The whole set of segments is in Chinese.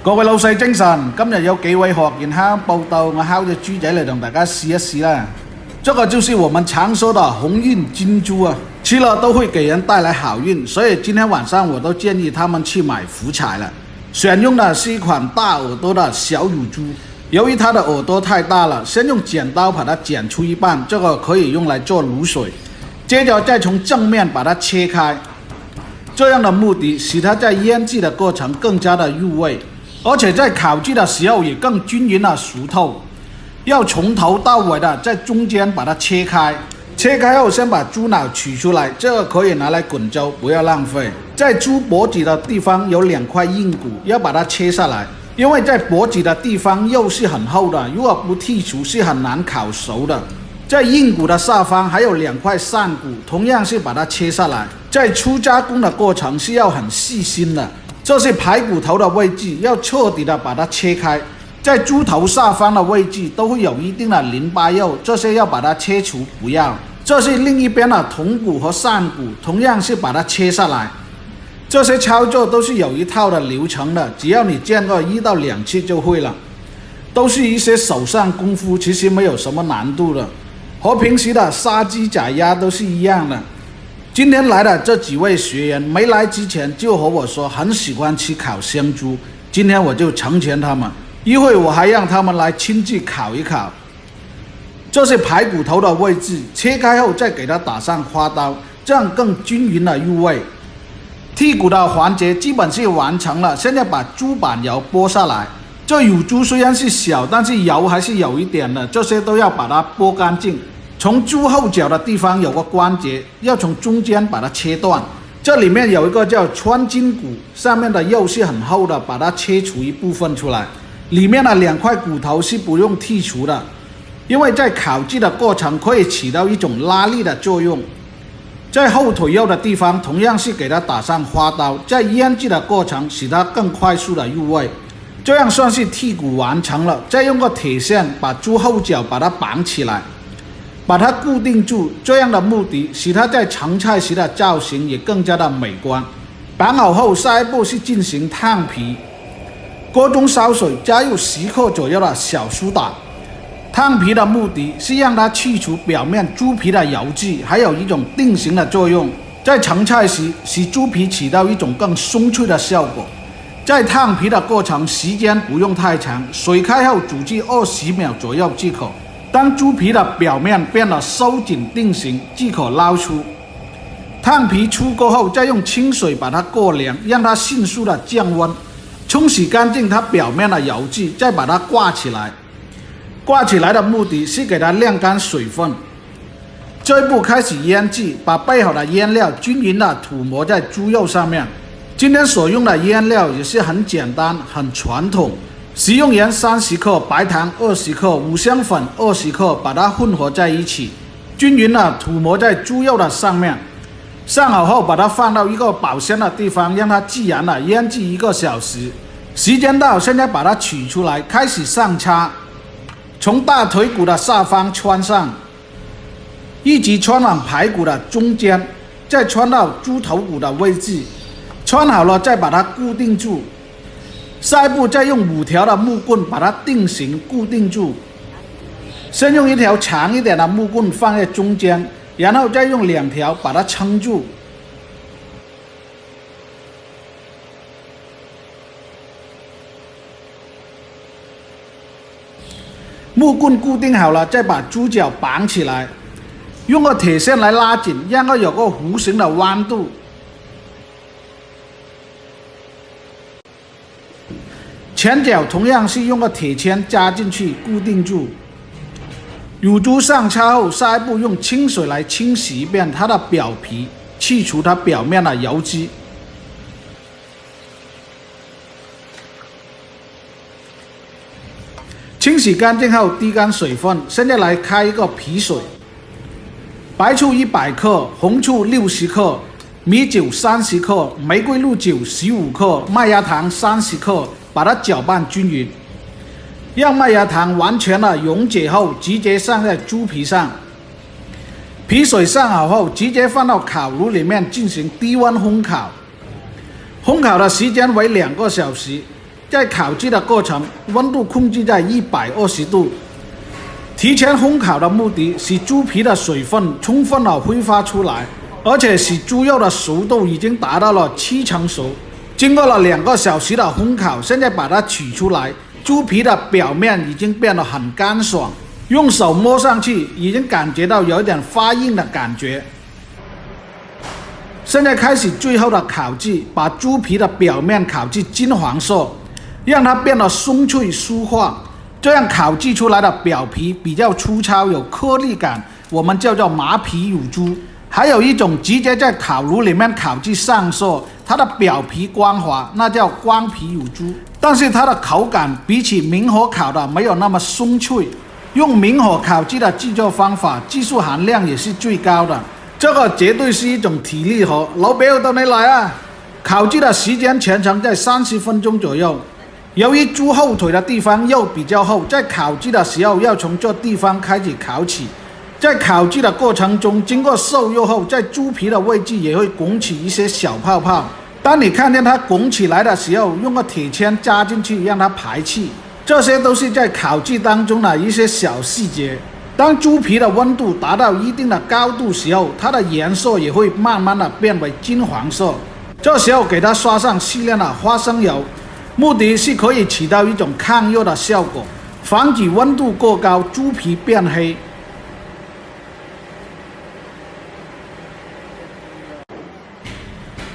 各位老細精神，今日有幾位學員敲報道，我烤隻豬仔嚟同大家試一試啦。這個就是我們常說的鴻運金豬啊，吃了都會給人帶來好運，所以今天晚上我都建議他們去買福彩了。選用的是一款大耳朵的小乳豬，由於它的耳朵太大了，先用剪刀把它剪出一半，這個可以用來做滷水，接着再從正面把它切開，這樣的目的使它在醃製的過程更加的入味。而且在烤制的時候也更均勻的熟透，要從頭到尾的在中間把它切開，切開後先把豬腦取出來，這個可以拿來滾粥，不要浪費。在豬脖子的地方有2塊硬骨，要把它切下來，因為在脖子的地方肉是很厚的，如果不剔除是很難烤熟的。在硬骨的下方還有2塊扇骨，同樣是把它切下來。在初加工的過程是要很細心的。這是排骨頭的位置，要徹底的把它切開。在豬頭下方的位置都會有一定的淋巴肉，這些要把它切除不要。這是另一邊的筒骨和扇骨，同樣是把它切下來。這些操作都是有一套的流程的，只要你見過1到2次就會了。都是一些手上功夫，其實沒有什麼難度的，和平時的殺雞宰鴨都是一樣的。今天來的這幾位學員沒來之前就和我說很喜歡吃烤香豬，今天我就成全他們，一會我還讓他們來親自烤一烤。這是排骨頭的位置，切開後再給它打上花刀，這樣更均勻的入味。剔骨的環節基本是完成了，現在把豬板油剝下來。這乳豬雖然是小，但是油還是有一點的，這些都要把它剝乾淨。從豬後腳的地方有個關節，要從中間把它切斷。這裡面有一個叫穿筋骨，上面的肉是很厚的，把它切除一部分出來。裡面的2塊骨頭是不用剔除的，因為在烤製的過程可以起到一種拉力的作用。在後腿肉的地方同樣是給它打上花刀，在醃製的過程使它更快速的入味。這樣算是剔骨完成了，再用個鐵線把豬後腳把它綁起來。把它固定住，這樣的目的使它在盛菜時的造型也更加的美觀。綁好後，下一步是進行燙皮。鍋中燒水，加入10克左右的小蘇打。燙皮的目的是讓它去除表面豬皮的油脂，還有一種定型的作用。在盛菜時，使豬皮起到一種更鬆脆的效果。在燙皮的過程，時間不用太長，水開後煮至20秒左右即可。當豬皮的表面變得收緊定型，即可撈出。燙皮出鍋後，再用清水把它過涼，讓它迅速的降溫，沖洗乾淨它表面的油脂，再把它掛起來。掛起來的目的是給它晾乾水分。這一步開始醃製，把備好的醃料均勻的塗抹在豬肉上面。今天所用的醃料也是很簡單、很傳統。食用鹽30克，白糖20克，五香粉20克，把它混合在一起，均勻的塗抹在豬肉的上面。上好後，把它放到一個保鮮的地方，讓它自然的醃製1個小時。時間到，現在把它取出來，開始上叉。從大腿骨的下方穿上，一直穿往排骨的中間，再穿到豬頭骨的位置。穿好了，再把它固定住。下一步再用5條的木棍把它定型固定住。先用1條長一點的木棍放在中間，然後再用2條把它撐住。木棍固定好了，再把豬腳綁起來，用個鐵線來拉緊，讓它有個弧形的彎度。前腳同樣是用個鐵籤加進去固定住。乳豬上叉後，下一步用清水來清洗一遍它的表皮，去除它表面的油脂。清洗乾淨後滴乾水分，現在來開一個皮水。白醋100克，紅醋60克，米酒30克，玫瑰露酒15克，麥芽糖30克。把它攪拌均勻，讓麥芽糖完全的溶解後，直接上在豬皮上。皮水上好後，直接放到烤爐裡面進行低溫烘烤。烘烤的時間為2個小時。在烤制的过程，温度控制在120度。提前烘烤的目的使猪皮的水分充分地挥发出来，而且使猪肉的熟度已经达到了7成熟。经过了2个小时的烘烤，现在把它取出来，猪皮的表面已经变得很干爽，用手摸上去已经感觉到有一点发硬的感觉。现在开始最后的烤制，把猪皮的表面烤至金黄色，让它变得松脆酥化。这样烤制出来的表皮比较粗糙，有颗粒感，我们叫做麻皮乳猪。还有一种直接在烤炉里面烤至上色，它的表皮光滑，那叫光皮乳猪。但是它的口感比起明火烤的没有那么松脆。用明火烤制的制作方法，技术含量也是最高的。这个绝对是一种体力活，老表到你来啊！烤制的时间全程在30分钟左右。由于猪后腿的地方肉比较厚，在烤制的时候要从这地方开始烤起。在烤制的过程中，经过受热后，在猪皮的位置也会拱起一些小泡泡。当你看见它拱起来的时候，用个铁签扎进去，让它排气。这些都是在烤制当中的一些小细节。当猪皮的温度达到一定的高度时候，它的颜色也会慢慢的变为金黄色。这时候给它刷上适量的花生油，目的是可以起到一种抗热的效果，防止温度过高，猪皮变黑。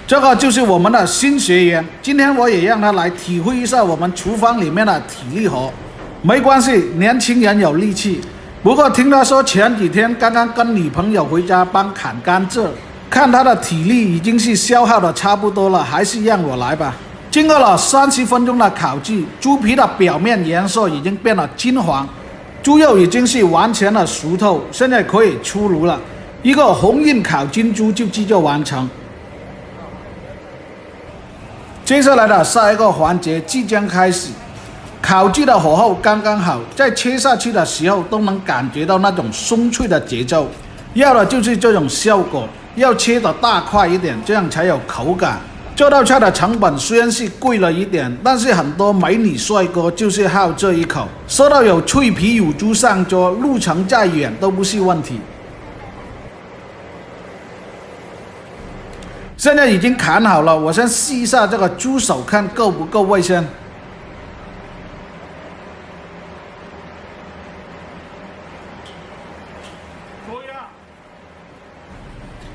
这个就是我们的新学员，今天我也让他来体会一下我们厨房里面的体力活。没关系，年轻人有力气。不过听他说前几天刚刚跟女朋友回家帮砍甘蔗，看他的体力已经是消耗的差不多了，还是让我来吧。经过了30分钟的烤制，猪皮的表面颜色已经变得金黄，猪肉已经是完全的熟透，现在可以出炉了。一个红印烤金猪就制作完成。接下来的下一个环节即将开始。烤制的火候刚刚好，在切下去的时候都能感觉到那种松脆的节奏，要的就是这种效果，要切的大块一点，这样才有口感。这道菜的成本虽然是贵了一点，但是很多美女帅哥就是好这一口，说到有脆皮乳猪上桌，路程再远都不是问题。现在已经砍好了，我先试一下这个猪手，看够不够卫生。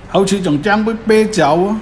好似仲爭杯啤酒喎。